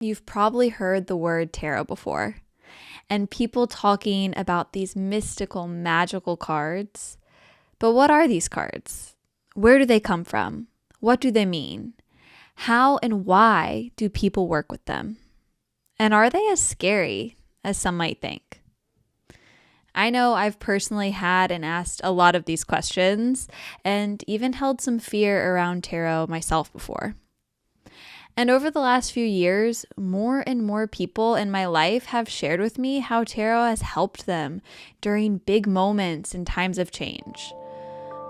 You've probably heard the word tarot before, and people talking about these mystical, magical cards. But what are these cards? Where do they come from? What do they mean? How and why do people work with them? And are they as scary as some might think? I know I've personally had and asked a lot of these questions and even held some fear around tarot myself before. And over the last few years, more and more people in my life have shared with me how tarot has helped them during big moments and times of change.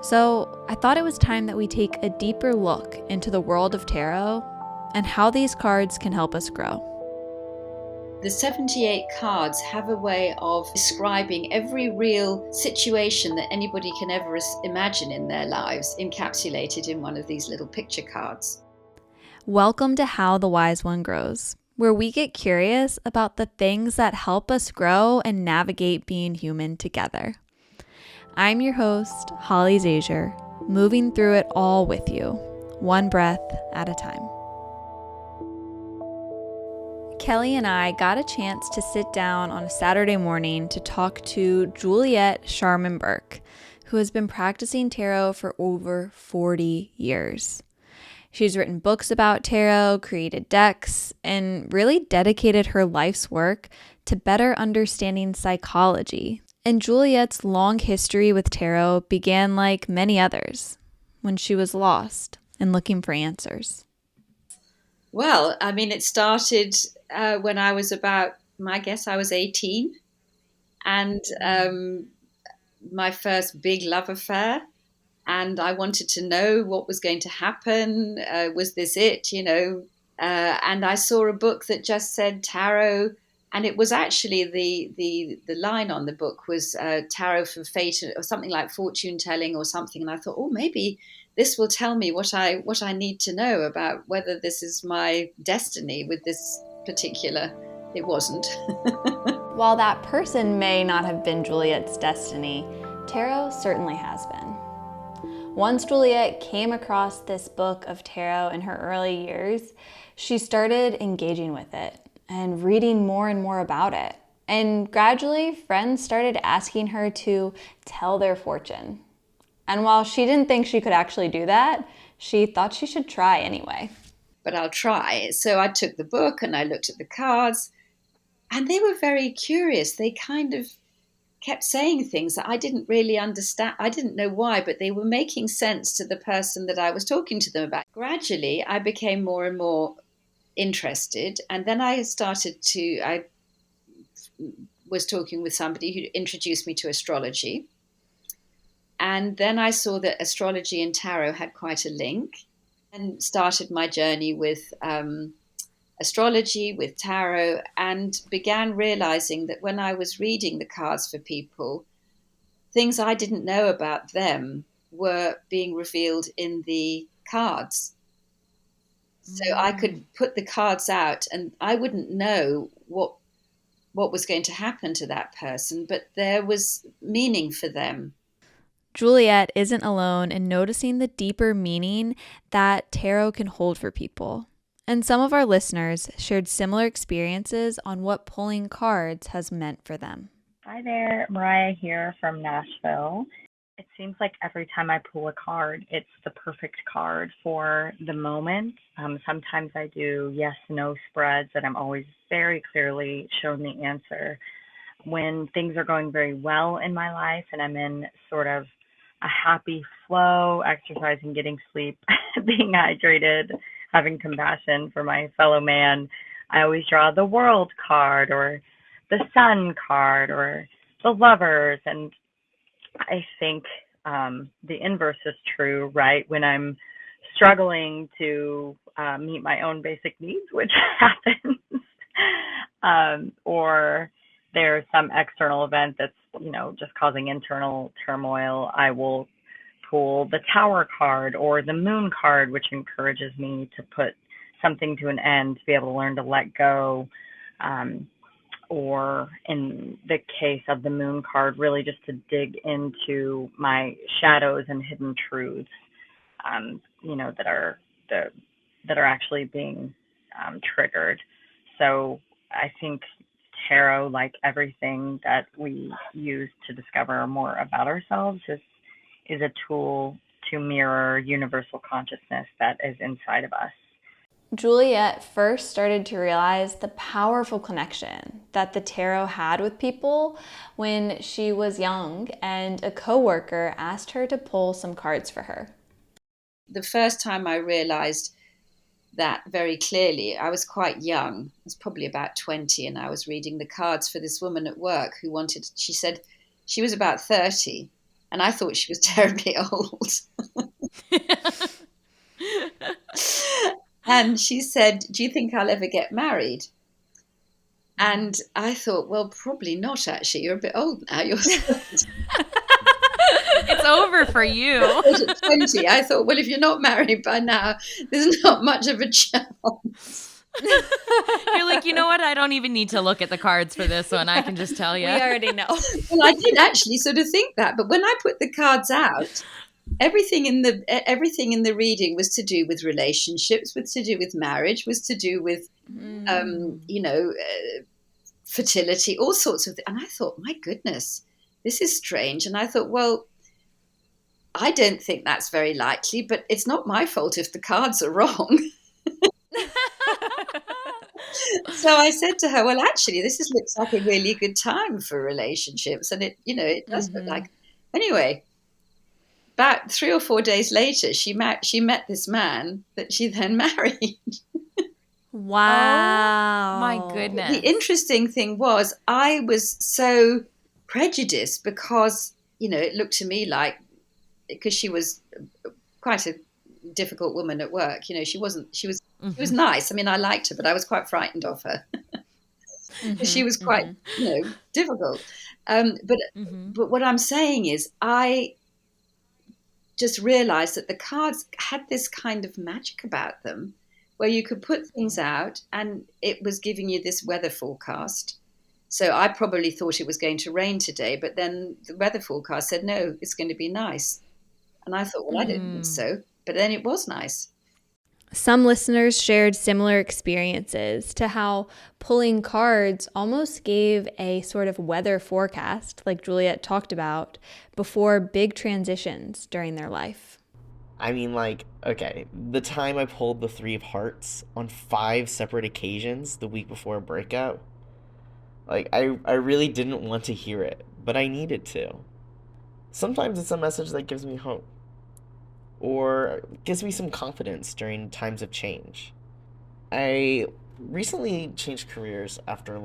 So I thought it was time that we take a deeper look into the world of tarot and how these cards can help us grow. The 78 cards have a way of describing every real situation that anybody can ever imagine in their lives, encapsulated in one of these little picture cards. Welcome to How the Wise One Grows, where we get curious about the things that help us grow and navigate being human together. I'm your host, Holly Zajur, moving through it all with you, one breath at a time. Kelly and I got a chance to sit down on a Saturday morning to talk to Juliet Sharman Burke, who has been practicing tarot for over 40 years. She's written books about tarot, created decks, and really dedicated her life's work to better understanding psychology. And Juliet's long history with tarot began like many others, when she was lost and looking for answers. Well, I mean, it started when I was about, I guess I was 18. And my first big love affair. And I wanted to know what was going to happen. Was this it? And I saw a book that just said tarot, and it was actually the line on the book was tarot for fate, or something like fortune telling or something. And I thought, oh, maybe this will tell me what I need to know about whether this is my destiny with this particular. It wasn't. While that person may not have been Juliet's destiny, tarot certainly has been. Once Juliet came across this book of tarot in her early years, she started engaging with it and reading more and more about it. And gradually, friends started asking her to tell their fortune. And while she didn't think she could actually do that, she thought she should try anyway. But I'll try. So I took the book and I looked at the cards, and they were very curious. They kind of kept saying things that I didn't really understand. I didn't know why, but they were making sense to the person that I was talking to them about. Gradually, I became more and more interested. And then I was talking with somebody who introduced me to astrology. And then I saw that astrology and tarot had quite a link, and started my journey with astrology, with tarot, and began realizing that when I was reading the cards for people, things I didn't know about them were being revealed in the cards. So I could put the cards out and I wouldn't know what was going to happen to that person, but there was meaning for them. Juliet isn't alone in noticing the deeper meaning that tarot can hold for people. And some of our listeners shared similar experiences on what pulling cards has meant for them. Hi there, Mariah here from Nashville. It seems like every time I pull a card, it's the perfect card for the moment. Sometimes I do yes-no spreads, and I'm always very clearly shown the answer. When things are going very well in my life and I'm in sort of a happy flow, exercising, getting sleep, being hydrated, having compassion for my fellow man, I always draw the World card or the Sun card or the Lovers. And I think the inverse is true, right? When I'm struggling to meet my own basic needs, which happens, or there's some external event that's, just causing internal turmoil, I will pull the Tower card or the Moon card, which encourages me to put something to an end, to be able to learn to let go. Or in the case of the Moon card, really just to dig into my shadows and hidden truths, that are actually being triggered. So I think tarot, like everything that we use to discover more about ourselves, is a tool to mirror universal consciousness that is inside of us. Juliet first started to realize the powerful connection that the tarot had with people when she was young, and a coworker asked her to pull some cards for her. The first time I realized that very clearly, I was quite young. I was probably about 20, and I was reading the cards for this woman at work she said she was about 30, and I thought she was terribly old. And she said, "Do you think I'll ever get married?" And I thought, well, probably not, actually. You're a bit old now. You're It's over for you. at 20. I thought, well, if you're not married by now, there's not much of a chance. You're like, you know what? I don't even need to look at the cards for this one. I can just tell you. We already know. Well, I did actually sort of think that. But when I put the cards out, everything in the reading was to do with relationships, was to do with marriage, was to do with fertility, all sorts of things. And I thought, my goodness, this is strange. And I thought, well, I don't think that's very likely, but it's not my fault if the cards are wrong. So I said to her, well, actually, looks like a really good time for relationships. And it does look like. Anyway, about 3 or 4 days later, she met this man that she then married. Wow. Oh, my goodness. The interesting thing was I was so prejudiced because, it looked to me like, because she was quite a difficult woman at work. She was nice. I mean, I liked her, but I was quite frightened of her. She was quite, difficult. But what I'm saying is I just realized that the cards had this kind of magic about them where you could put things out and it was giving you this weather forecast. So I probably thought it was going to rain today, but then the weather forecast said, no, it's going to be nice. And I thought, well, I didn't think so. But then it was nice. Some listeners shared similar experiences to how pulling cards almost gave a sort of weather forecast, like Juliet talked about, before big transitions during their life. I mean, okay, the time I pulled the 3 of Hearts on 5 separate occasions the week before a breakup, I really didn't want to hear it, but I needed to. Sometimes it's a message that gives me hope, or gives me some confidence during times of change. I recently changed careers after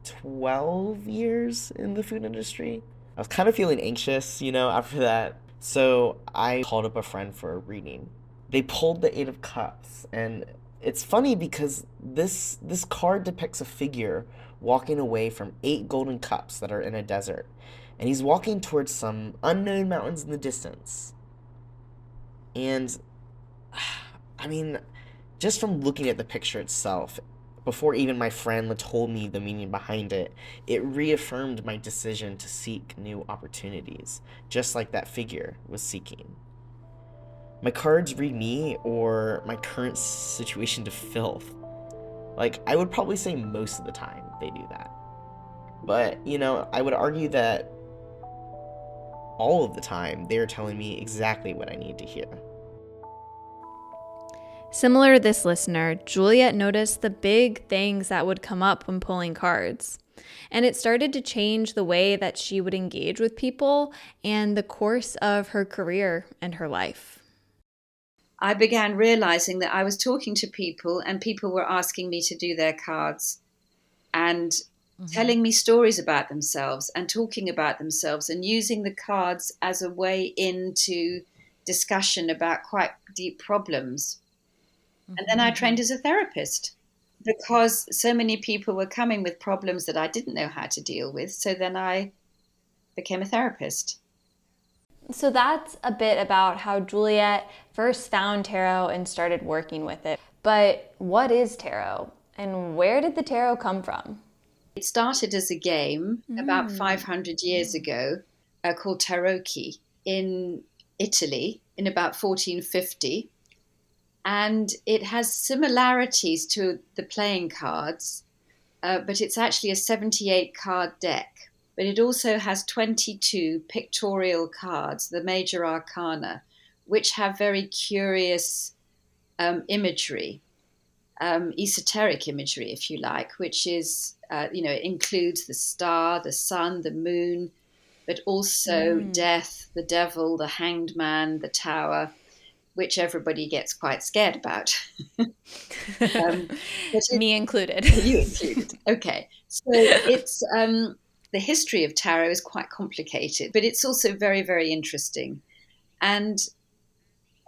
12 years in the food industry. I was kind of feeling anxious, after that. So I called up a friend for a reading. They pulled the 8 of Cups, and it's funny because this card depicts a figure walking away from 8 golden cups that are in a desert, and he's walking towards some unknown mountains in the distance. And I mean, just from looking at the picture itself, before even my friend told me the meaning behind it, it reaffirmed my decision to seek new opportunities, just like that figure was seeking. My cards read me or my current situation to filth. I would probably say most of the time they do that. But, I would argue that all of the time they are telling me exactly what I need to hear. Similar to this listener, Juliet noticed the big things that would come up when pulling cards. And it started to change the way that she would engage with people and the course of her career and her life. I began realizing that I was talking to people and people were asking me to do their cards and telling me stories about themselves and talking about themselves and using the cards as a way into discussion about quite deep problems. And then I trained as a therapist because so many people were coming with problems that I didn't know how to deal with. So then I became a therapist. So that's a bit about how Juliet first found tarot and started working with it. But what is tarot and where did the tarot come from? It started as a game about 500 years ago called tarocchi in Italy in about 1450. And it has similarities to the playing cards, but it's actually a 78 card deck. But it also has 22 pictorial cards, the major arcana, which have very curious imagery, esoteric imagery, if you like, which is, it includes the star, the sun, the moon, but also death, the devil, the hanged man, the tower, which everybody gets quite scared about. Me included. You included. Okay. So it's the history of tarot is quite complicated, but it's also very, very interesting. And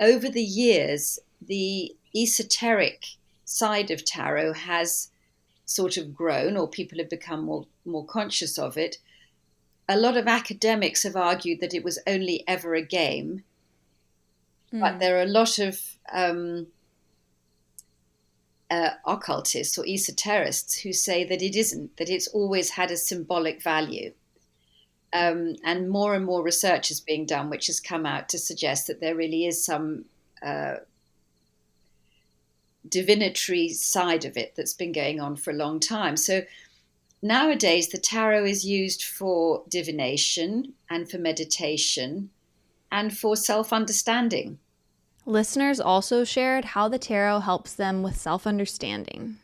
over the years, the esoteric side of tarot has sort of grown, or people have become more conscious of it. A lot of academics have argued that it was only ever a game. But there are a lot of occultists or esoterists who say that it isn't, that it's always had a symbolic value. And more research is being done, which has come out to suggest that there really is some divinatory side of it that's been going on for a long time. So nowadays, the tarot is used for divination and for meditation and for self-understanding. Listeners also shared how the tarot helps them with self-understanding.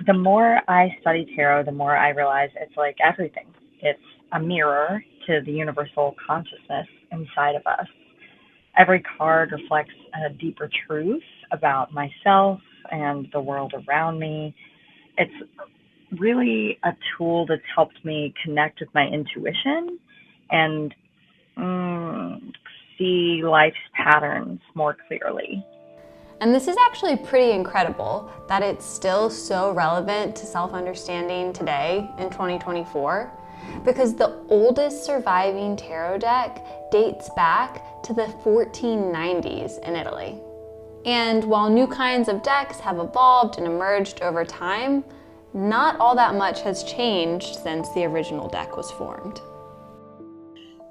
The more I study tarot, the more I realize it's like everything. It's a mirror to the universal consciousness inside of us. Every card reflects a deeper truth about myself and the world around me. It's really a tool that's helped me connect with my intuition and see life's patterns more clearly. And this is actually pretty incredible that it's still so relevant to self-understanding today in 2024, because the oldest surviving tarot deck dates back to the 1490s in Italy. And while new kinds of decks have evolved and emerged over time, not all that much has changed since the original deck was formed.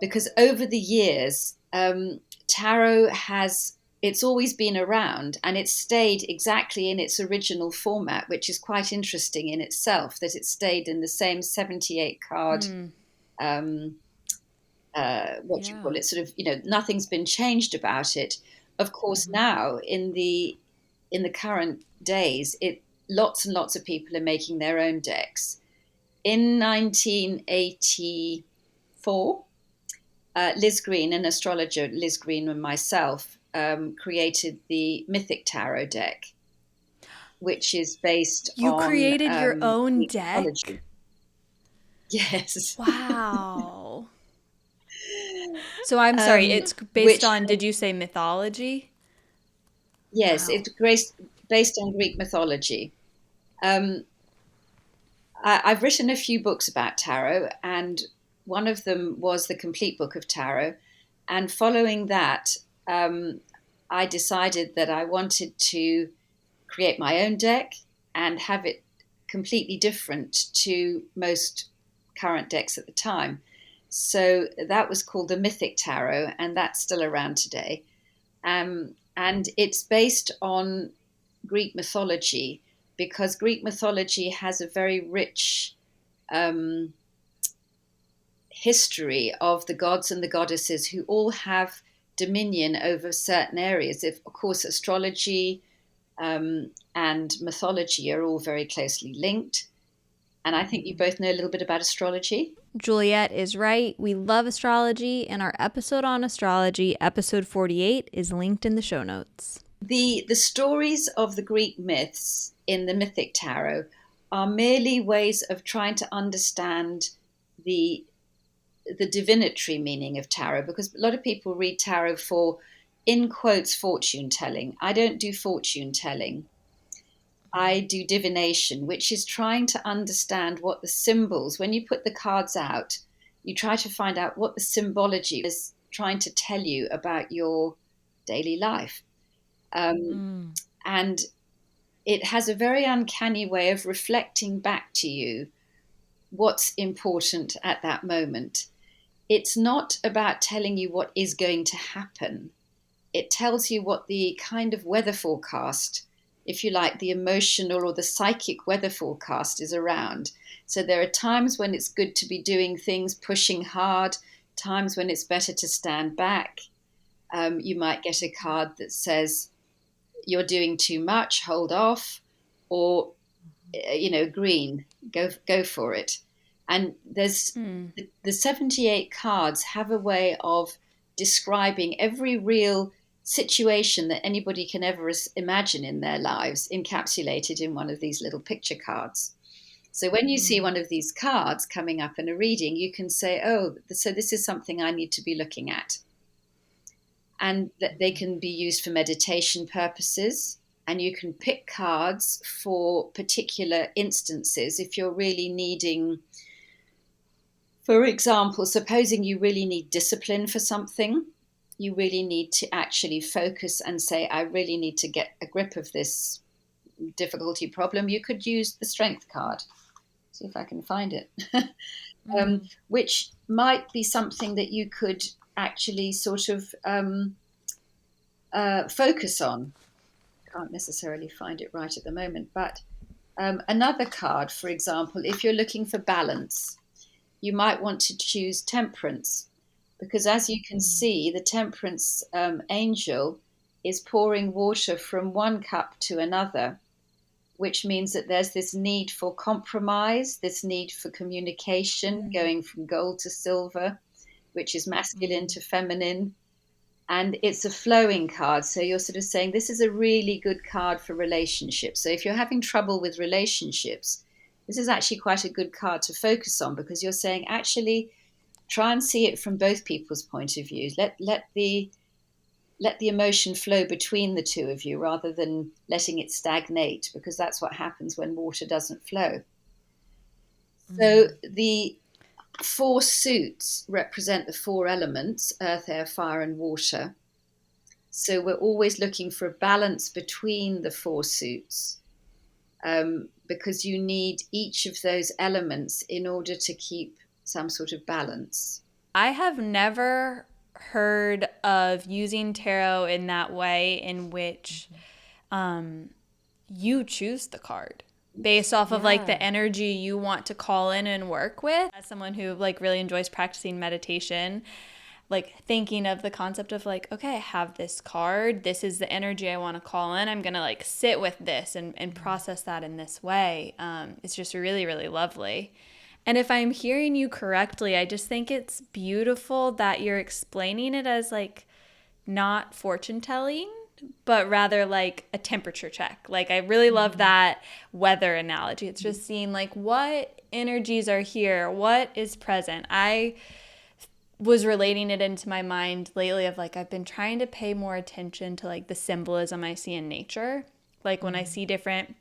Because over the years, tarot it's always been around, and it's stayed exactly in its original format, which is quite interesting in itself, that it stayed in the same 78 card, nothing's been changed about it. Of course, now in the current days, lots and lots of people are making their own decks. In 1984, Liz Greene, an astrologer, Liz Greene and myself, created the Mythic Tarot deck, which is based on... You created your own deck? Mythology. Yes. Wow. So I'm sorry, it's based on, did you say mythology? Yes, Wow. It's based on Greek mythology. I've written a few books about tarot, and one of them was the Complete Book of Tarot. And following that, I decided that I wanted to create my own deck and have it completely different to most current decks at the time. So that was called the Mythic Tarot, and that's still around today. And it's based on Greek mythology, because Greek mythology has a very rich history of the gods and the goddesses who all have dominion over certain areas. Of course, astrology and mythology are all very closely linked. And I think you both know a little bit about astrology. Juliet is right. We love astrology, and our episode on astrology, episode 48, is linked in the show notes. The stories of the Greek myths in the Mythic Tarot are merely ways of trying to understand the divinatory meaning of tarot, because a lot of people read tarot for, in quotes, fortune telling. I don't do fortune telling. I do divination, which is trying to understand what the symbols, when you put the cards out, you try to find out what the symbology is trying to tell you about your daily life. And it has a very uncanny way of reflecting back to you what's important at that moment. It's not about telling you what is going to happen. it tells you what the kind of weather forecast, if you like, the emotional or the psychic weather forecast is around. So there are times when it's good to be doing things, pushing hard, times when it's better to stand back. You might get a card that says, you're doing too much, hold off, or, green, go for it. And there's the 78 cards have a way of describing every real situation that anybody can ever imagine in their lives, encapsulated in one of these little picture cards. So when you see one of these cards coming up in a reading, you can say, oh, so this is something I need to be looking at. And that they can be used for meditation purposes. And you can pick cards for particular instances if you're really needing, for example, supposing you really need discipline for something, you really need to actually focus and say, I really need to get a grip of this difficulty problem. You could use the strength card. See if I can find it. Which might be something that you could actually sort of focus on. Can't necessarily find it right at the moment, but another card, for example, if you're looking for balance, you might want to choose temperance, because as you can see, the temperance angel is pouring water from one cup to another, which means that there's this need for compromise, this need for communication, going from gold to silver, which is masculine to feminine. And it's a flowing card. So you're sort of saying this is a really good card for relationships. So if you're having trouble with relationships, this is actually quite a good card to focus on, because you're saying, actually, try and see it from both people's point of views. Let the emotion flow between the two of you rather than letting it stagnate, because that's what happens when water doesn't flow. So the 4 suits represent the 4 elements: earth, air, fire, and water. So we're always looking for a balance between the 4 suits, because you need each of those elements in order to keep some sort of balance. I have never heard of using tarot in that way, in which you choose the card based off of like the energy you want to call in and work with. As someone who like really enjoys practicing meditation, like thinking of the concept of like, okay, I have this card, this is the energy I want to call in, I'm gonna like sit with this and process that in this way. It's just really, really lovely. And if I'm hearing you correctly, I just think it's beautiful that you're explaining it as like not fortune telling, but rather like a temperature check. Like I really love that weather analogy. It's just seeing like what energies are here, what is present. I was relating it into my mind lately of like I've been trying to pay more attention to like the symbolism I see in nature. Like when I see different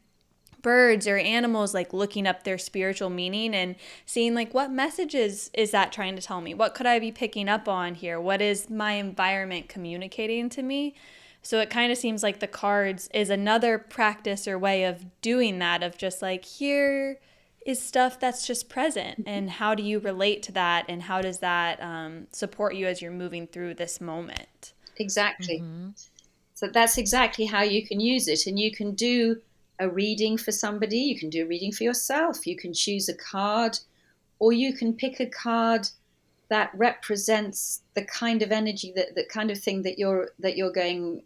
birds or animals, like looking up their spiritual meaning and seeing like what messages is that trying to tell me? What could I be picking up on here? What is my environment communicating to me? So it kind of seems like the cards is another practice or way of doing that, of just like, here is stuff that's just present, and how do you relate to that, and how does that support you as you're moving through this moment? Exactly. So that's exactly how you can use it. And you can do a reading for somebody, you can do a reading for yourself, you can choose a card, or you can pick a card that represents the kind of energy, that the kind of thing that you're going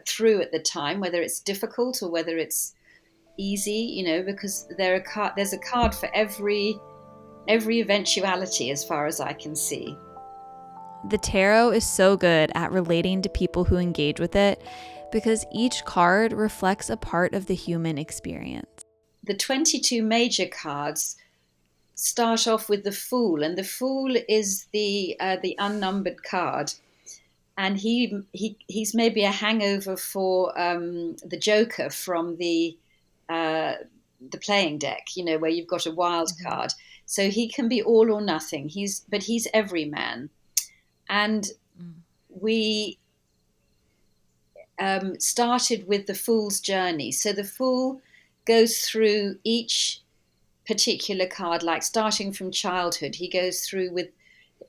through at the time, whether it's difficult or whether it's easy, because there's a card for every eventuality, as far as I can see. The tarot is so good at relating to people who engage with it, because each card reflects a part of the human experience. The 22 major cards start off with the Fool, and the Fool is the unnumbered card, and he's maybe a hangover for the Joker from the playing deck, where you've got a wild card. So he can be all or nothing. He's every man, and we started with the Fool's journey. So the Fool goes through each particular card, like starting from childhood. He goes through with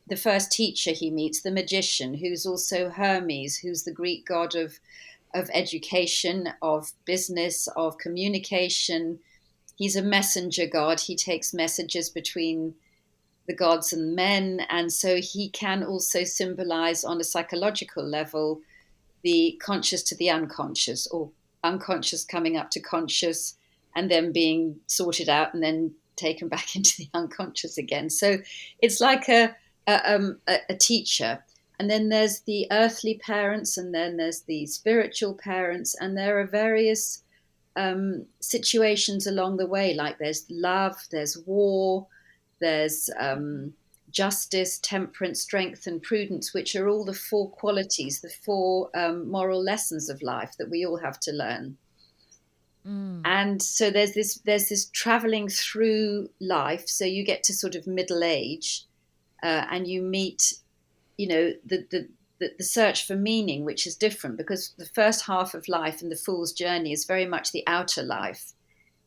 the first teacher he meets, the magician, who's also Hermes, who's the Greek god of education, of business, of communication. He's a messenger god. He takes messages between the gods and men. And so he can also symbolize on a psychological level the conscious to the unconscious, or unconscious coming up to conscious and then being sorted out and then taken back into the unconscious again. So it's like a teacher. And then there's the earthly parents, and then there's the spiritual parents, and there are various situations along the way, like there's love, there's war, there's justice, temperance, strength, and prudence, which are all the four qualities, the four moral lessons of life that we all have to learn. And so there's this traveling through life. So you get to sort of middle age, and you meet, the search for meaning, which is different, because the first half of life and the fool's journey is very much the outer life,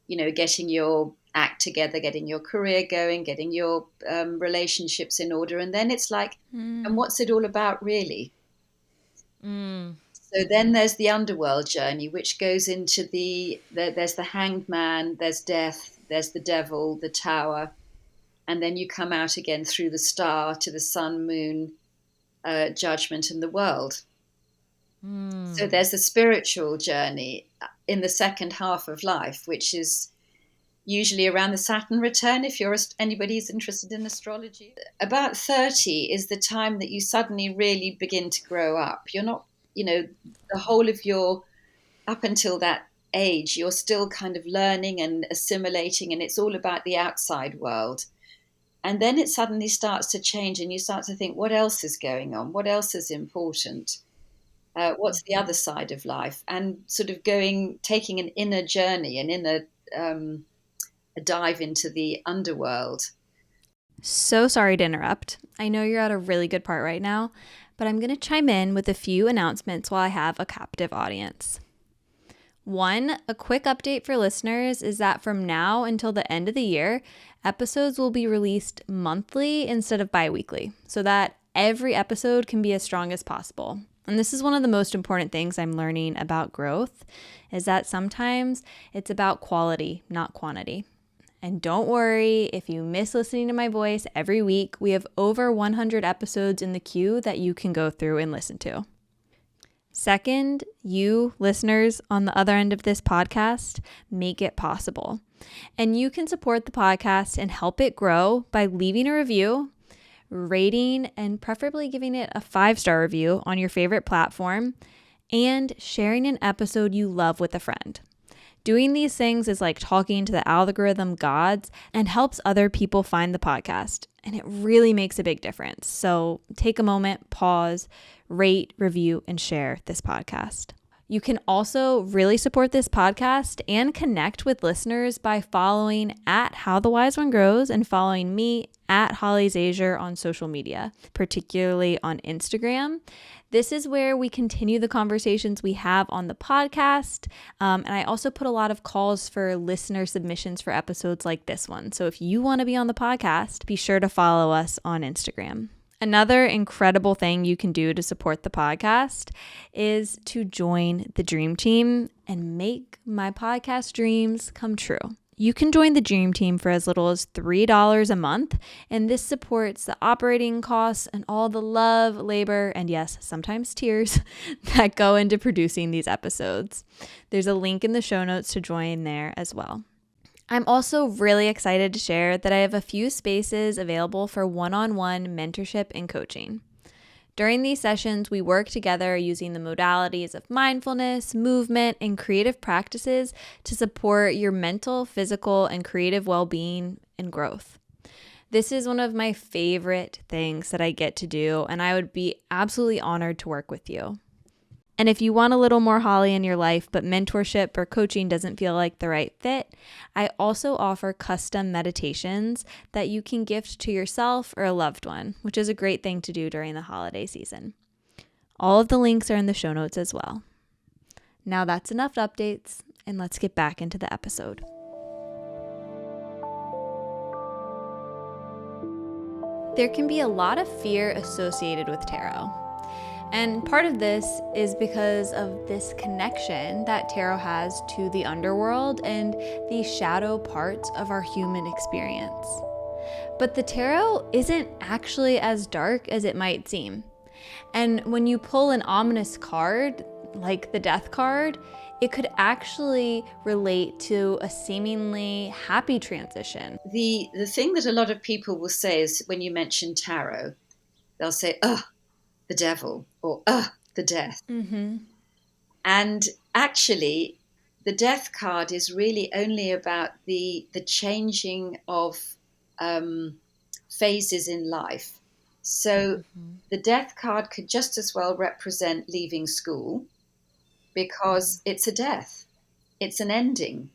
getting your act together, getting your career going, getting your relationships in order. And then it's like, and what's it all about really? So then there's the underworld journey, which goes into there's the hanged man, there's death, there's the devil, the tower, and then you come out again through the star to the sun, moon, judgment, and the world. So there's the spiritual journey in the second half of life, which is usually around the Saturn return, if anybody's interested in astrology. About 30 is the time that you suddenly really begin to grow up. You're not, the whole of up until that age, you're still kind of learning and assimilating, and it's all about the outside world. And then it suddenly starts to change, and you start to think, what else is going on? What else is important? What's the other side of life? And sort of taking an inner journey, a dive into the underworld. So sorry to interrupt. I know you're at a really good part right now, but I'm going to chime in with a few announcements while I have a captive audience. One, a quick update for listeners is that from now until the end of the year, episodes will be released monthly instead of bi-weekly, so that every episode can be as strong as possible. And this is one of the most important things I'm learning about growth, is that sometimes it's about quality, not quantity. And don't worry if you miss listening to my voice every week. We have over 100 episodes in the queue that you can go through and listen to. Second, you listeners on the other end of this podcast make it possible. And you can support the podcast and help it grow by leaving a review, rating, and preferably giving it a 5-star review on your favorite platform, and sharing an episode you love with a friend. Doing these things is like talking to the algorithm gods and helps other people find the podcast. And it really makes a big difference. So take a moment, pause, rate, review, and share this podcast. You can also really support this podcast and connect with listeners by following at How the Wise One Grows and following me at Holly Zajur on social media, particularly on Instagram. This is where we continue the conversations we have on the podcast. And I also put a lot of calls for listener submissions for episodes like this one. So if you want to be on the podcast, be sure to follow us on Instagram. Another incredible thing you can do to support the podcast is to join the Dream Team and make my podcast dreams come true. You can join the Dream Team for as little as $3 a month, and this supports the operating costs and all the love, labor, and yes, sometimes tears that go into producing these episodes. There's a link in the show notes to join there as well. I'm also really excited to share that I have a few spaces available for one-on-one mentorship and coaching. During these sessions, we work together using the modalities of mindfulness, movement, and creative practices to support your mental, physical, and creative well-being and growth. This is one of my favorite things that I get to do, and I would be absolutely honored to work with you. And if you want a little more Holly in your life, but mentorship or coaching doesn't feel like the right fit, I also offer custom meditations that you can gift to yourself or a loved one, which is a great thing to do during the holiday season. All of the links are in the show notes as well. Now that's enough updates, and let's get back into the episode. There can be a lot of fear associated with tarot. And part of this is because of this connection that tarot has to the underworld and the shadow parts of our human experience. But the tarot isn't actually as dark as it might seem. And when you pull an ominous card, like the Death card, it could actually relate to a seemingly happy transition. The thing that a lot of people will say is when you mention tarot, they'll say, "Ugh, the devil," or "Ugh, the death." Mm-hmm. And actually, the Death card is really only about the changing of phases in life. So the Death card could just as well represent leaving school, because it's a death. It's an ending.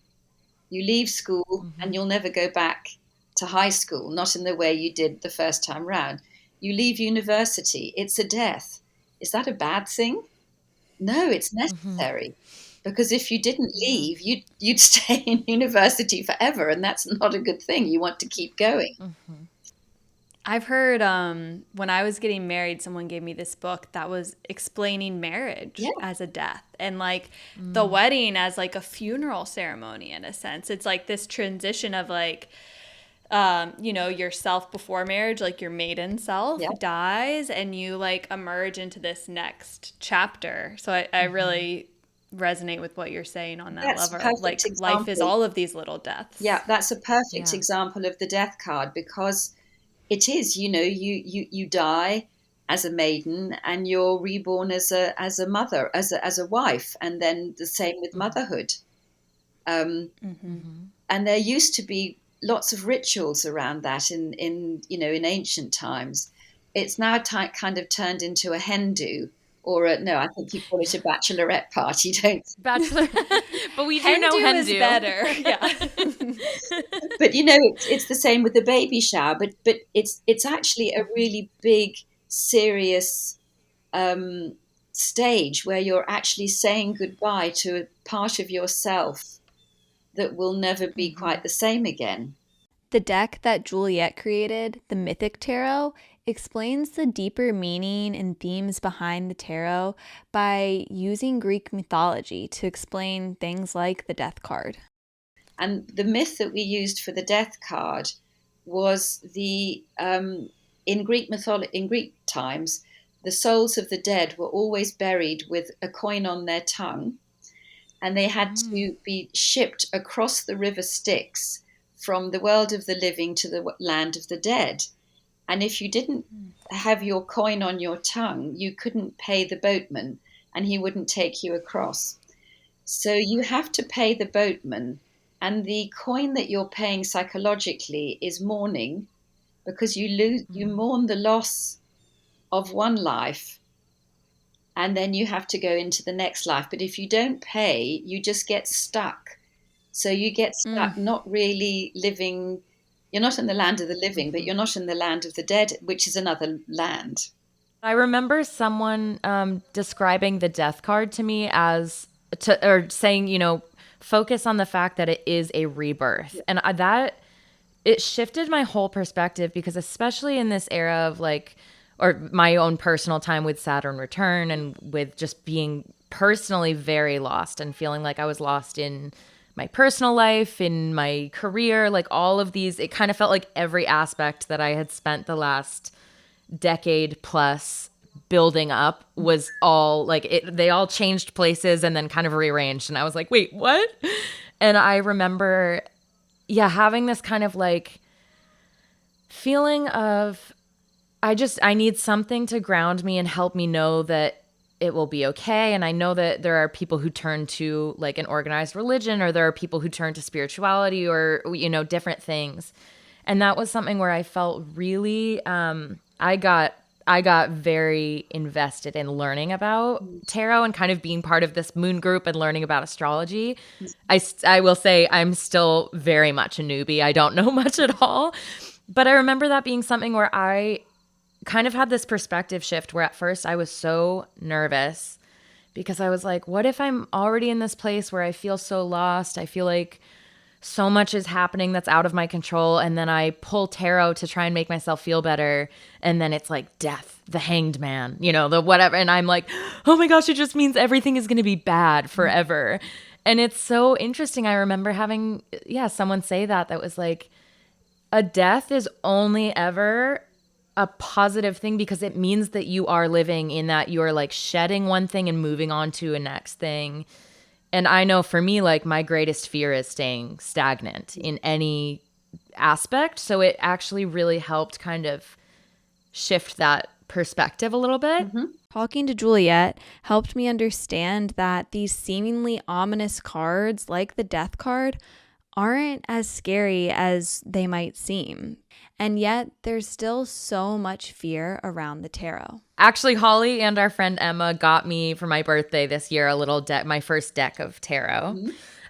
You leave school and you'll never go back to high school, not in the way you did the first time round. You leave university. It's a death. Is that a bad thing? No, it's necessary. Because if you didn't leave, you'd stay in university forever, and that's not a good thing. You want to keep going. I've heard when I was getting married, someone gave me this book that was explaining marriage as a death, and like the wedding as like a funeral ceremony in a sense. It's like this transition of like, yourself before marriage, like your maiden self dies and you like emerge into this next chapter. So I really resonate with what you're saying on that level. Like life is all of these little deaths. Yeah, that's a perfect example of the Death card, because it is, you die as a maiden and you're reborn as a mother, as a wife, and then the same with motherhood. And there used to be lots of rituals around that in ancient times. It's now kind of turned into a hen do, or I think you call it a bachelorette party, don't you? Bachelor, but we do know hen do is better. Yeah. But it's the same with the baby shower. But it's actually a really big, serious stage where you're actually saying goodbye to a part of yourself that will never be quite the same again. The deck that Juliet created, the Mythic Tarot, explains the deeper meaning and themes behind the tarot by using Greek mythology to explain things like the Death card. And the myth that we used for the Death card was in Greek times, the souls of the dead were always buried with a coin on their tongue, and they had to be shipped across the river Styx from the world of the living to the land of the dead. And if you didn't have your coin on your tongue, you couldn't pay the boatman, and he wouldn't take you across. So you have to pay the boatman, and the coin that you're paying psychologically is mourning, because you mourn the loss of one life, and then you have to go into the next life. But if you don't pay, you just get stuck. So you get stuck not really living. You're not in the land of the living, but you're not in the land of the dead, which is another land. I remember someone describing the Death card to me saying, focus on the fact that it is a rebirth. And it shifted my whole perspective, because especially in this era of or my own personal time with Saturn return, and with just being personally very lost and feeling like I was lost in my personal life, in my career, like all of these, it kind of felt like every aspect that I had spent the last decade plus building up was all they all changed places and then kind of rearranged. And I was like, wait, what? And I remember, having this kind of feeling of, I need something to ground me and help me know that it will be okay. And I know that there are people who turn to an organized religion, or there are people who turn to spirituality, or, different things. And that was something where I felt really, I got very invested in learning about tarot and kind of being part of this moon group and learning about astrology. I will say I'm still very much a newbie. I don't know much at all. But I remember that being something where I kind of had this perspective shift, where at first I was so nervous, because I was like, what if I'm already in this place where I feel so lost? I feel like so much is happening that's out of my control. And then I pull tarot to try and make myself feel better. And then it's like death, the hanged man, the whatever. And I'm like, oh my gosh, it just means everything is going to be bad forever. And it's so interesting. I remember having, someone say that was like, a death is only ever a positive thing because it means that you are living, in that you are like shedding one thing and moving on to a next thing. And I know for me, like my greatest fear is staying stagnant in any aspect. So it actually really helped kind of shift that perspective a little bit. Mm-hmm. Talking to Juliet helped me understand that these seemingly ominous cards, like the death card, aren't as scary as they might seem. And yet there's still so much fear around the tarot. Actually, Holly and our friend Emma got me for my birthday this year a little deck, my first deck of tarot.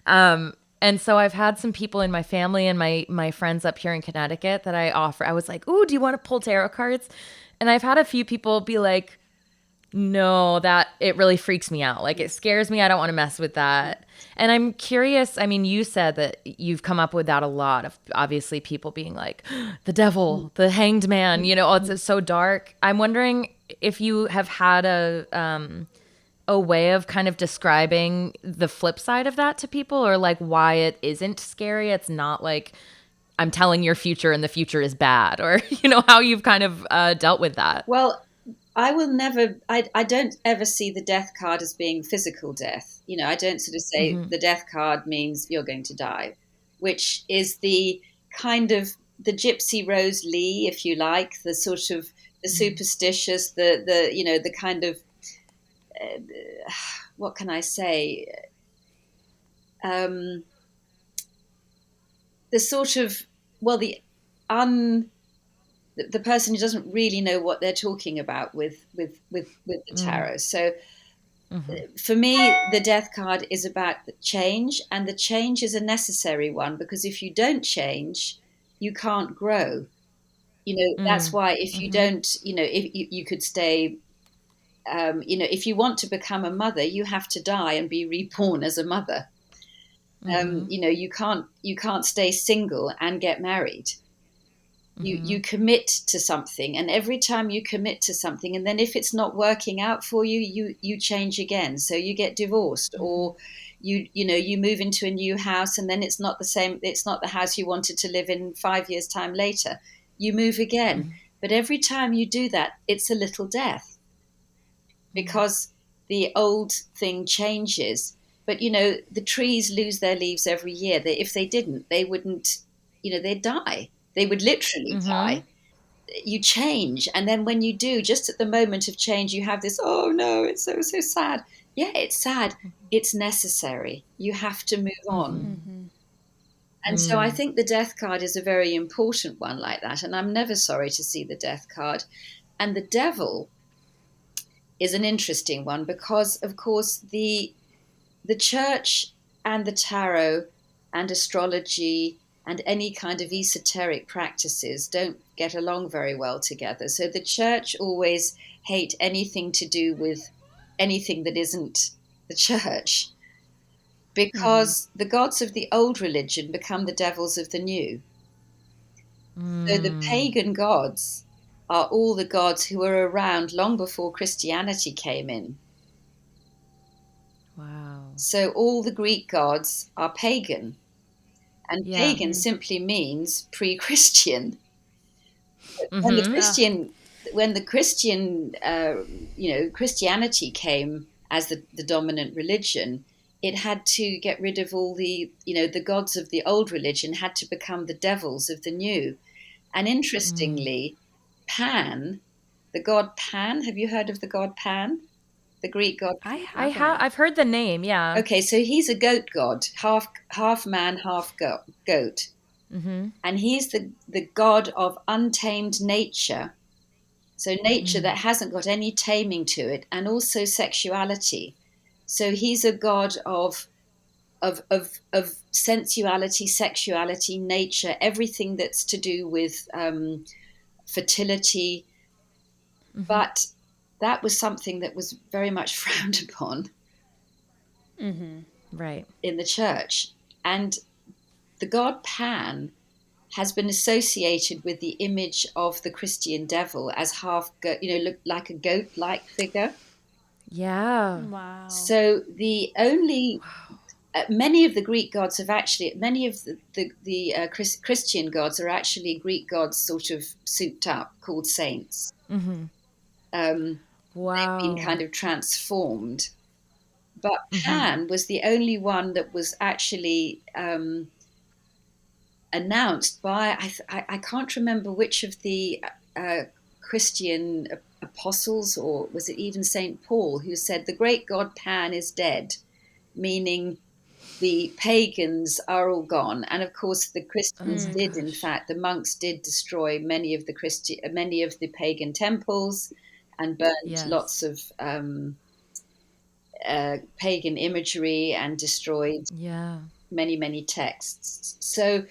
Mm-hmm. And so I've had some people in my family and my friends up here in Connecticut that I offer. I was like, ooh, do you want to pull tarot cards? And I've had a few people be like, no, that it really freaks me out. Like it scares me. I don't want to mess with that. And I'm curious. I mean, you said that you've come up with that a lot of obviously people being like the devil, the hanged man, it's so dark. I'm wondering if you have had a way of kind of describing the flip side of that to people, or like why it isn't scary. It's not like I'm telling your future and the future is bad, or, how you've kind of dealt with that. Well, I don't ever see the death card as being physical death. I don't sort of say the death card means you're going to die, which is the kind of the Gypsy Rose Lee, if you like, the sort of the superstitious, the kind of, what can I say? The sort of, well, the person who doesn't really know what they're talking about with the tarot. So for me, the death card is about the change, and the change is a necessary one, because if you don't change, you can't grow. That's why if you don't, if you could stay, if you want to become a mother, you have to die and be reborn as a mother. You can't stay single and get married. You commit to something, and every time you commit to something, and then if it's not working out for you, you change again. So you get divorced, or you move into a new house, and then it's not the same. It's not the house you wanted to live in 5 years' time later. You move again, but every time you do that, it's a little death, because the old thing changes. But the trees lose their leaves every year. If they didn't, they wouldn't. They'd die. They would literally die. You change. And then when you do, just at the moment of change, you have this, oh no, it's so sad. Yeah, it's sad. It's necessary. You have to move on. And so I think the death card is a very important one like that. And I'm never sorry to see the death card. And the devil is an interesting one because, of course, the church and the tarot and astrology and any kind of esoteric practices don't get along very well together. So the church always hate anything to do with anything that isn't the church, because the gods of the old religion become the devils of the new. So the pagan gods are all the gods who were around long before Christianity came in. Wow. So all the Greek gods are pagan. And pagan simply means pre-Christian. When the Christian, Christianity came as the dominant religion, it had to get rid of all the gods of the old religion had to become the devils of the new. And interestingly, Pan, the god Pan, have you heard of the god Pan? The Greek god. I've heard the name. Yeah. Okay, so he's a goat god, half man, half goat, and he's the god of untamed nature. So nature that hasn't got any taming to it, and also sexuality. So he's a god of sensuality, sexuality, nature, everything that's to do with fertility, but that was something that was very much frowned upon right, in the church. And the god Pan has been associated with the image of the Christian devil as half goat, look like a goat-like figure. Yeah. Wow. So the only many of the Greek gods have actually, many of the Christian gods are actually Greek gods sort of souped up, called saints. Mm-hmm. They've been kind of transformed. But Pan was the only one that was actually announced by, I can't remember which of the Christian apostles, or was it even St. Paul, who said the great god Pan is dead, meaning the pagans are all gone. And of course the Christians did, in fact, the monks did destroy many of the pagan temples and burnt lots of pagan imagery and destroyed many texts. So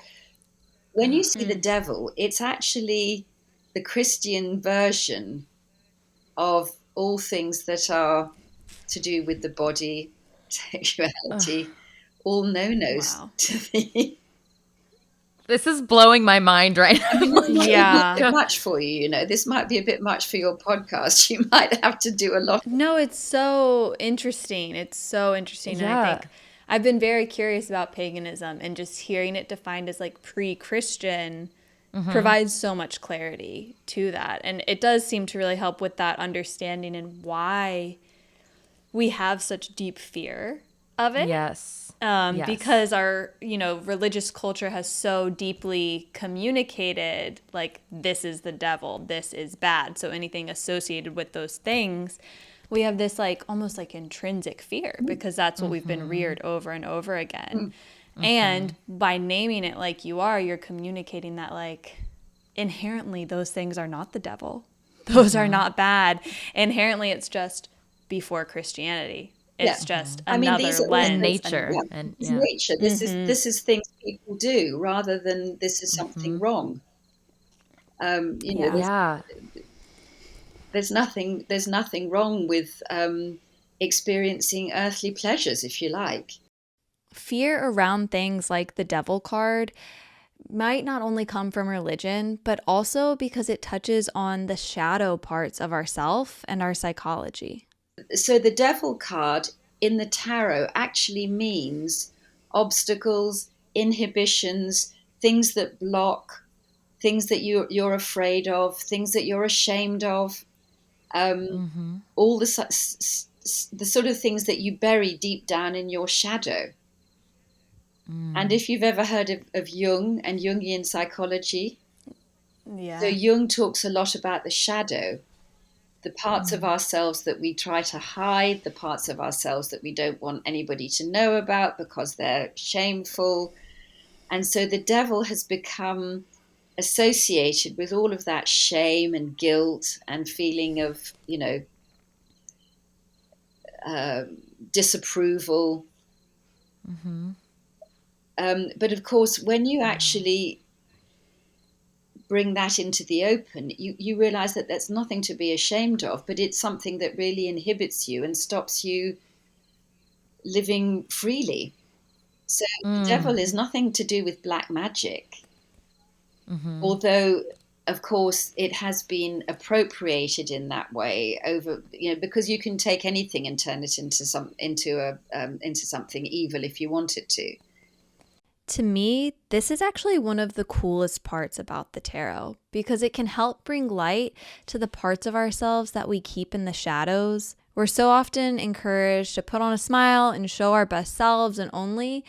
when you see the devil, it's actually the Christian version of all things that are to do with the body, sexuality, all no-nos to me. This is blowing my mind right now. This might be a bit much for you, This might be a bit much for your podcast. You might have to do a lot. No, it's so interesting. It's so interesting. Yeah. And I think I've been very curious about paganism, and just hearing it defined as like pre-Christian provides so much clarity to that. And it does seem to really help with that understanding and why we have such deep fear of it. Yes. Because our, religious culture has so deeply communicated, like, this is the devil, this is bad. So anything associated with those things, we have this like almost like intrinsic fear, because that's what we've been reared over and over again. And by naming it like you are, you're communicating that like inherently those things are not the devil. Those are not bad. Inherently, it's just before Christianity. It's just another lens. Nature. It's nature. This is things people do, rather than this is something wrong. There's nothing wrong with experiencing earthly pleasures, if you like. Fear around things like the devil card might not only come from religion, but also because it touches on the shadow parts of ourself and our psychology. So the devil card in the tarot actually means obstacles, inhibitions, things that block, things that you're afraid of, things that you're ashamed of, all the sort of things that you bury deep down in your shadow. And if you've ever heard of Jung and Jungian psychology, so Jung talks a lot about the shadow, the parts of ourselves that we try to hide, the parts of ourselves that we don't want anybody to know about because they're shameful. And so the devil has become associated with all of that shame and guilt and feeling of, disapproval. But of course, when you actually bring that into the open, you realize that that's nothing to be ashamed of, but it's something that really inhibits you and stops you living freely. So the devil is nothing to do with black magic, although of course it has been appropriated in that way over, because you can take anything and turn it into something evil if you want it to. To me, this is actually one of the coolest parts about the tarot, because it can help bring light to the parts of ourselves that we keep in the shadows. We're so often encouraged to put on a smile and show our best selves and only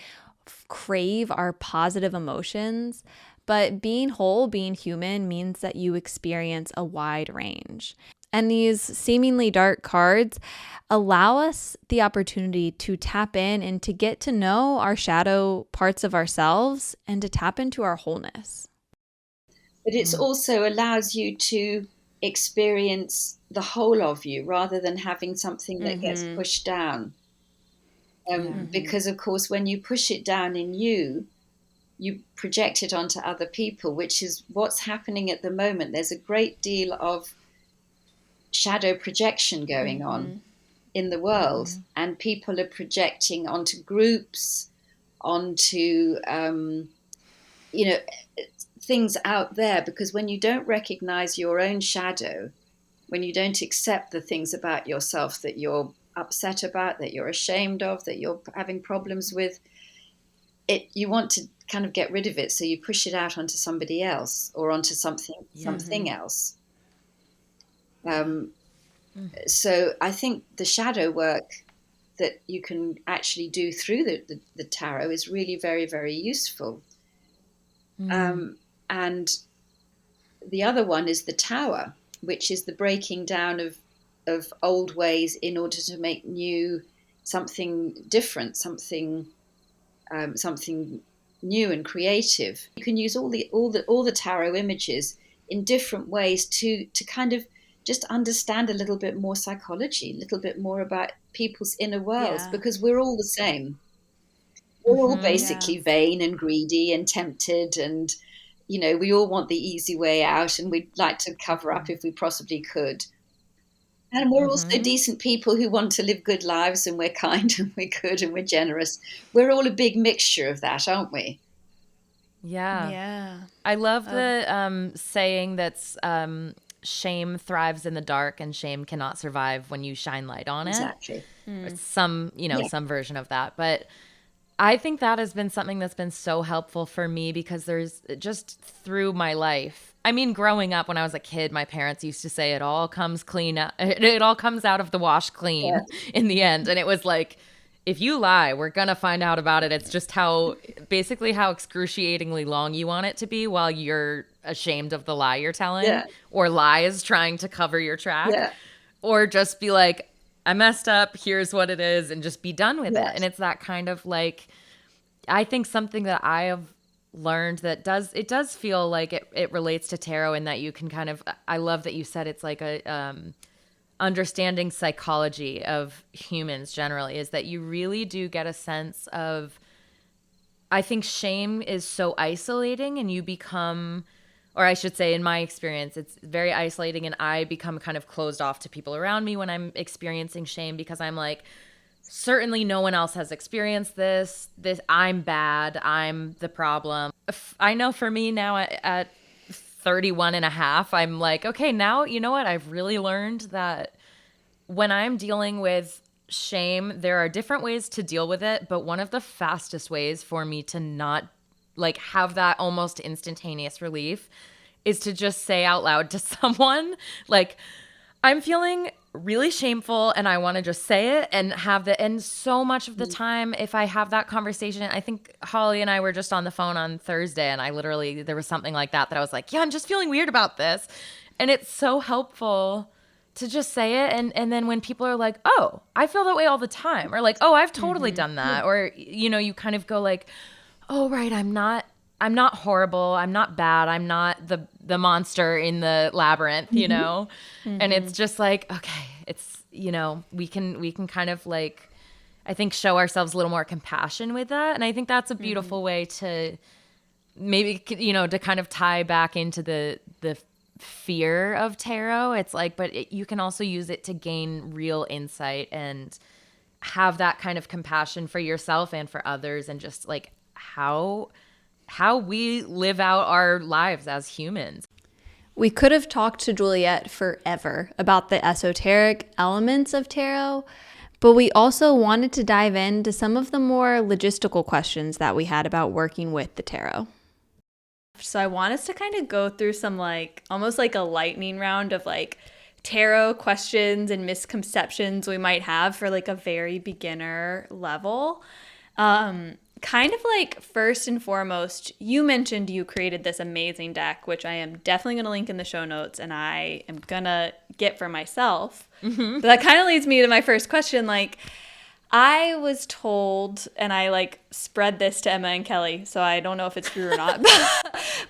crave our positive emotions. But being whole, being human, means that you experience a wide range. And these seemingly dark cards allow us the opportunity to tap in and to get to know our shadow parts of ourselves and to tap into our wholeness. But it also allows you to experience the whole of you rather than having something that gets pushed down. Because, of course, when you push it down in you project it onto other people, which is what's happening at the moment. There's a great deal of shadow projection going on in the world, and people are projecting onto groups, onto you know, things out there, because when you don't recognize your own shadow, when you don't accept the things about yourself that you're upset about, that you're ashamed of, that you're having problems with, you want to kind of get rid of it, so you push it out onto somebody else or onto something else. So I think the shadow work that you can actually do through the tarot is really very, very useful. And the other one is the tower, which is the breaking down of old ways in order to make something different, something new and creative. You can use all the tarot images in different ways to kind of just understand a little bit more psychology, a little bit more about people's inner worlds, because we're all the same. We're all basically vain and greedy and tempted, and we all want the easy way out, and we'd like to cover up if we possibly could. And we're also decent people who want to live good lives, and we're kind and we're good and we're generous. We're all a big mixture of that, aren't we? Yeah. I love the saying that's shame thrives in the dark and shame cannot survive when you shine light on it. Exactly. It's some version of that. But I think that has been something that's been so helpful for me, because there's just through my life. I mean, growing up when I was a kid, my parents used to say it all comes clean. It all comes out of the wash clean in the end. And it was like, if you lie, we're going to find out about it. It's just basically how excruciatingly long you want it to be while you're ashamed of the lie you're telling, or lies trying to cover your track, or just be like, I messed up, here's what it is, and just be done with it. And it's that kind of like, I think something that I have learned that does feel like it relates to tarot, in that you can kind of, I love that you said it's like a understanding psychology of humans generally, is that you really do get a sense of, I think shame is so isolating, and you become, or I should say in my experience, it's very isolating, and I become kind of closed off to people around me when I'm experiencing shame, because I'm like, certainly no one else has experienced this, I'm bad, I'm the problem. I know for me now at 31 and a half, I'm like, okay, now, you know what? I've really learned that when I'm dealing with shame, there are different ways to deal with it. But one of the fastest ways for me to not like have that almost instantaneous relief is to just say out loud to someone, like, I'm feeling really shameful and I want to just say it and and so much of the time, if I have that conversation, I think Holly and I were just on the phone on Thursday, and there was something like that I was like, yeah, I'm just feeling weird about this. And it's so helpful to just say it. And then when people are like, oh, I feel that way all the time, or like, oh, I've totally done that. Or, you kind of go like, oh, right, I'm not horrible. I'm not bad. I'm not the monster in the labyrinth, And it's just like, okay, it's, we can kind of like, I think, show ourselves a little more compassion with that. And I think that's a beautiful way to maybe, to kind of tie back into the fear of tarot. It's like, but you can also use it to gain real insight and have that kind of compassion for yourself and for others, and just like how we live out our lives as humans. We could have talked to Juliet forever about the esoteric elements of tarot, but we also wanted to dive into some of the more logistical questions that we had about working with the tarot. So I want us to kind of go through some like almost like a lightning round of like tarot questions and misconceptions we might have for like a very beginner level. Kind of like, first and foremost, you mentioned you created this amazing deck, which I am definitely going to link in the show notes, and I am going to get for myself. But that kind of leads me to my first question. Like, I was told, and I like spread this to Emma and Kelly, so I don't know if it's true or not,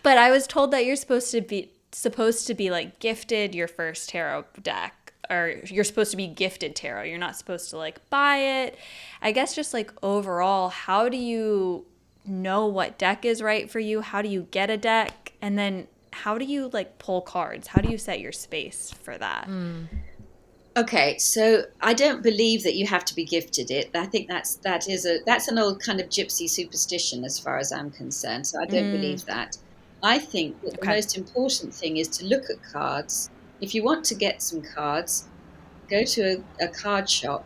but I was told that you're supposed to be like gifted your first tarot deck. Or you're supposed to be gifted tarot. You're not supposed to like buy it. I guess just like overall, how do you know what deck is right for you? How do you get a deck? And then how do you like pull cards? How do you set your space for that? Okay, so I don't believe that you have to be gifted it. I think that's an old kind of gypsy superstition as far as I'm concerned. So I don't believe that. I think that the Okay. most important thing is to look at cards. If you want to get some cards, go to a card shop,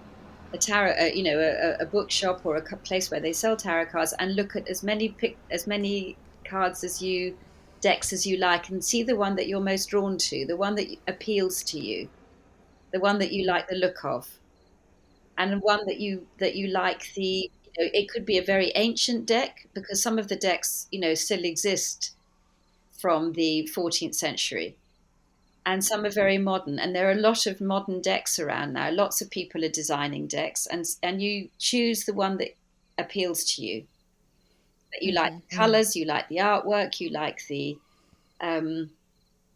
a tarot, a bookshop or a place where they sell tarot cards, and look at as many cards decks as you like, and see the one that you're most drawn to, the one that appeals to you, the one that you like the look of, and one that you like it could be a very ancient deck, because some of the decks still exist from the 14th century, and some are very modern, and there are a lot of modern decks around now. Lots of people are designing decks, and you choose the one that appeals to you, that you like the colors, you like the artwork, you like the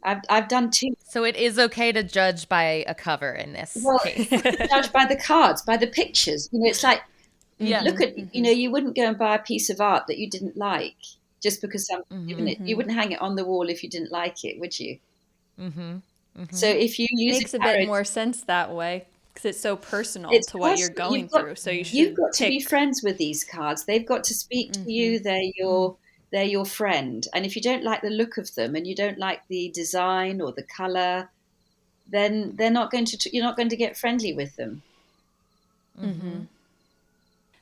I've done two. So it is okay to judge by a cover in this Well, case. judge by the cards, by the pictures. It's like, Yeah. look at, you wouldn't go and buy a piece of art that you didn't like just because someone's given it. You wouldn't hang it on the wall if you didn't like it, would you? So if you use Makes a bit more sense that way because it's so personal it's to what you're personal. going through. So you You've should got to be pick. friends with these cards. They've got to speak to you. They're your friend. And if you don't like the look of them and you don't like the design or the color, then you're not going to get friendly with them.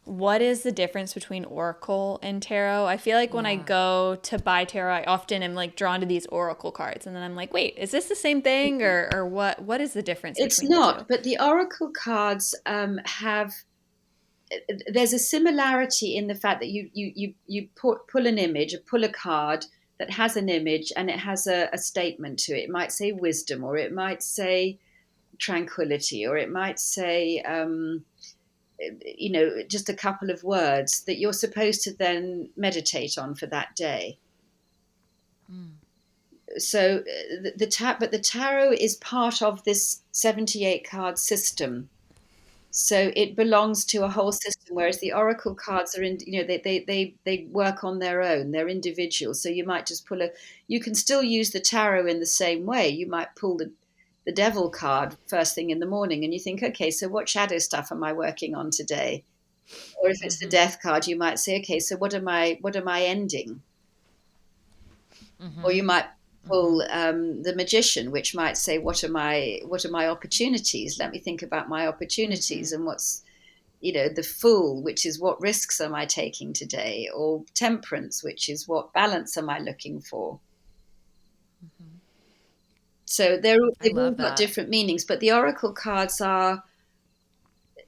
What is the difference between oracle and tarot? I feel like when I go to buy tarot, I often am like drawn to these oracle cards, and then I'm like, wait, is this the same thing, or what? What is the difference It's between the two? not, but the oracle cards there's a similarity in the fact that you pull an image, or pull a card that has an image, and it has a statement to it. It might say wisdom, or it might say tranquility, or it might say just a couple of words that you're supposed to then meditate on for that day. So but the tarot is part of this 78 card system. So it belongs to a whole system, whereas the oracle cards are they work on their own. They're individual. So you might just you can still use the tarot in the same way. You might pull the devil card first thing in the morning, and you think, okay, so what shadow stuff am I working on today? Or if it's the death card, you might say, okay, so what am I ending? Or you might pull the magician, which might say, what are my opportunities? Let me think about my opportunities. And what's the fool, which is what risks am I taking today? Or temperance, which is what balance am I looking for? So they've all got different meanings, but the oracle cards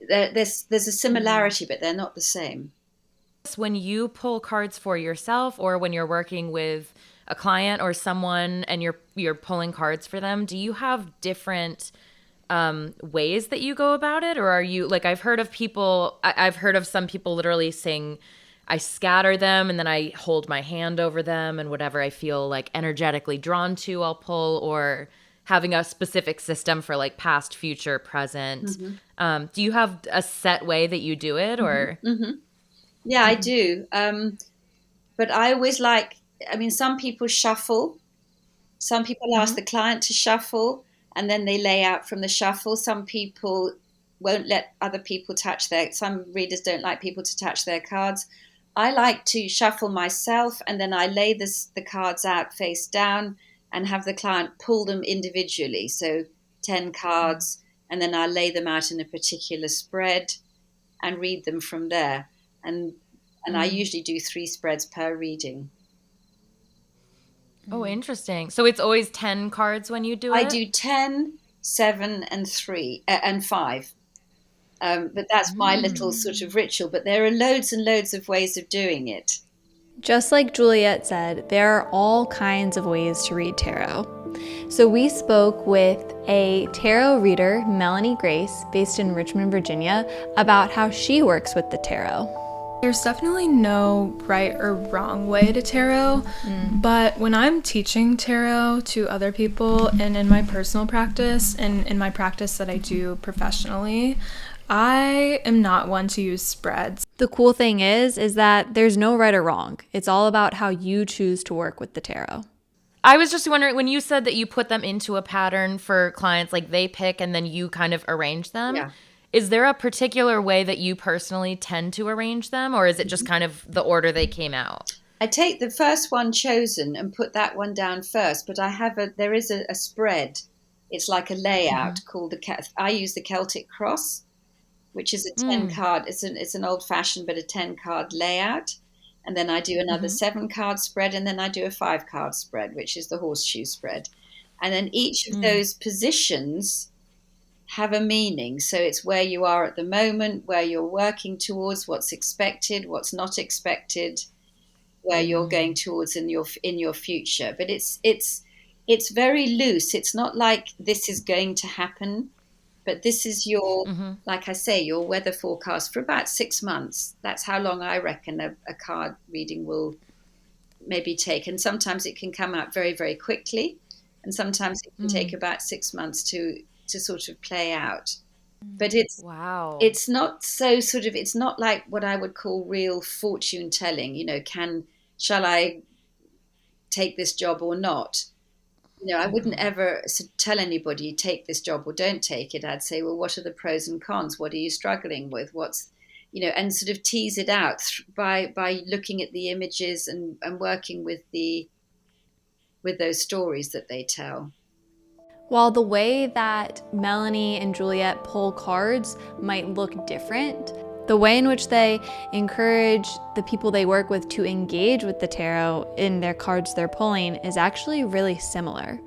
there's a similarity, but they're not the same. When you pull cards for yourself, or when you're working with a client or someone and you're pulling cards for them, do you have different ways that you go about it? Or are you, like, I've heard of some people literally saying, I scatter them and then I hold my hand over them, and whatever I feel like energetically drawn to, I'll pull, or having a specific system for like past, future, present. Do you have a set way that you do it, or? Yeah, I do. But I always some people shuffle. Some people ask the client to shuffle, and then they lay out from the shuffle. Some people won't let other people some readers don't like people to touch their cards. I like to shuffle myself, and then I lay the cards out face down and have the client pull them individually. So 10 cards, and then I lay them out in a particular spread and read them from there. And I usually do 3 spreads per reading. Oh, interesting. So it's always 10 cards when you do it? I do 10, 7, and 3, and 5. But that's my little sort of ritual. But there are loads and loads of ways of doing it. Just like Juliet said, there are all kinds of ways to read tarot. So we spoke with a tarot reader, Melanie Grace, based in Richmond, Virginia, about how she works with the tarot. There's definitely no right or wrong way to tarot, but when I'm teaching tarot to other people and in my personal practice and in my practice that I do professionally, I am not one to use spreads. The cool thing is that there's no right or wrong. It's all about how you choose to work with the tarot. I was just wondering, when you said that you put them into a pattern for clients, like they pick and then you kind of arrange them. Yeah. Is there a particular way that you personally tend to arrange them, or is it just kind of the order they came out? I take the first one chosen and put that one down first, but there is a spread. It's like a layout called I use the Celtic cross, which is a 10 card. It's an old fashioned, but a 10 card layout. And then I do another 7 card spread, and then I do a 5 card spread, which is the horseshoe spread. And then each of those positions have a meaning. So it's where you are at the moment, where you're working towards, what's expected, what's not expected, where you're going towards in your future. But it's very loose. It's not like this is going to happen, but this is your, like I say, your weather forecast for about 6 months. That's how long I reckon a card reading will maybe take. And sometimes it can come out very, very quickly, and sometimes it can take about 6 months to sort of play out. But it's not so sort of, it's not like what I would call real fortune telling, shall I take this job or not? I wouldn't ever tell anybody take this job or don't take it. I'd say, well, what are the pros and cons? What are you struggling with? And sort of tease it out by looking at the images and working with those stories that they tell. While the way that Melanie and Juliet pull cards might look different, the way in which they encourage the people they work with to engage with the tarot in their cards they're pulling is actually really similar.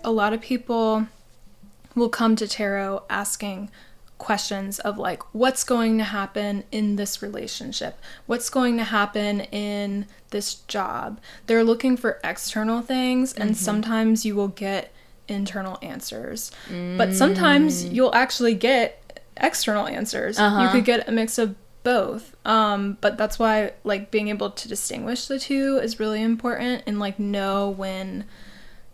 A lot of people will come to tarot asking questions of like, what's going to happen in this relationship? What's going to happen in this job? They're looking for external things, and sometimes you will get internal answers. But sometimes you'll actually get external answers. You could get a mix of both. But that's why like being able to distinguish the two is really important, and like know when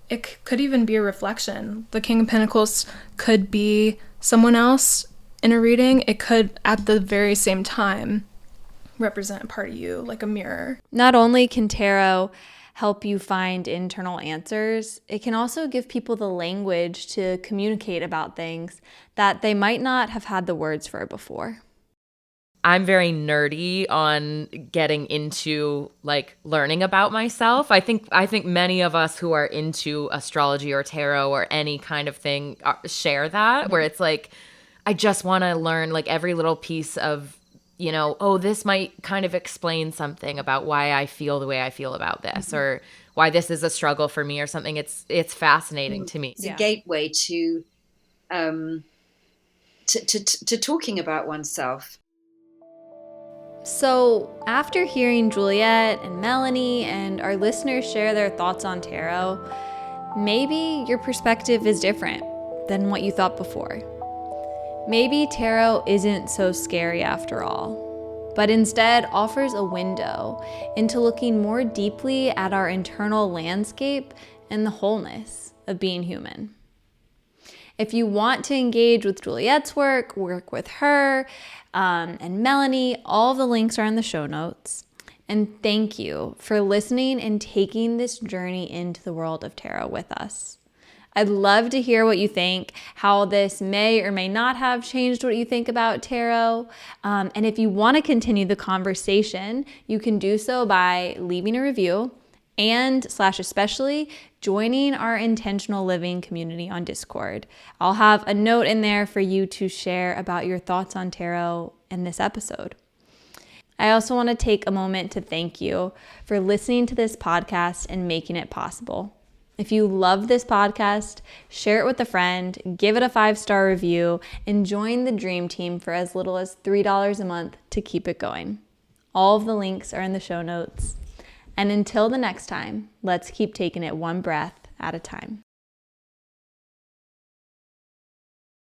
it could even be a reflection. The King of Pentacles could be someone else in a reading. It could at the very same time represent a part of you, like a mirror. Not only can tarot help you find internal answers, it can also give people the language to communicate about things that they might not have had the words for before. I'm very nerdy on getting into like learning about myself. I think many of us who are into astrology or tarot or any kind of thing share that, where it's like, I just want to learn like every little piece of, this might kind of explain something about why I feel the way I feel about this, or why this is a struggle for me or something. It's fascinating to me. It's a gateway to talking about oneself. So after hearing Juliet and Melanie and our listeners share their thoughts on tarot, maybe your perspective is different than what you thought before. Maybe tarot isn't so scary after all, but instead offers a window into looking more deeply at our internal landscape and the wholeness of being human. If you want to engage with Juliet's work with her, and Melanie, all the links are in the show notes. And thank you for listening and taking this journey into the world of tarot with us. I'd love to hear what you think, how this may or may not have changed what you think about tarot. And if you want to continue the conversation, you can do so by leaving a review and / especially joining our intentional living community on Discord. I'll have a note in there for you to share about your thoughts on tarot in this episode. I also want to take a moment to thank you for listening to this podcast and making it possible. If you love this podcast, share it with a friend, give it a 5-star review, and join the dream team for as little as $3 a month to keep it going. All of the links are in the show notes. And until the next time, let's keep taking it one breath at a time.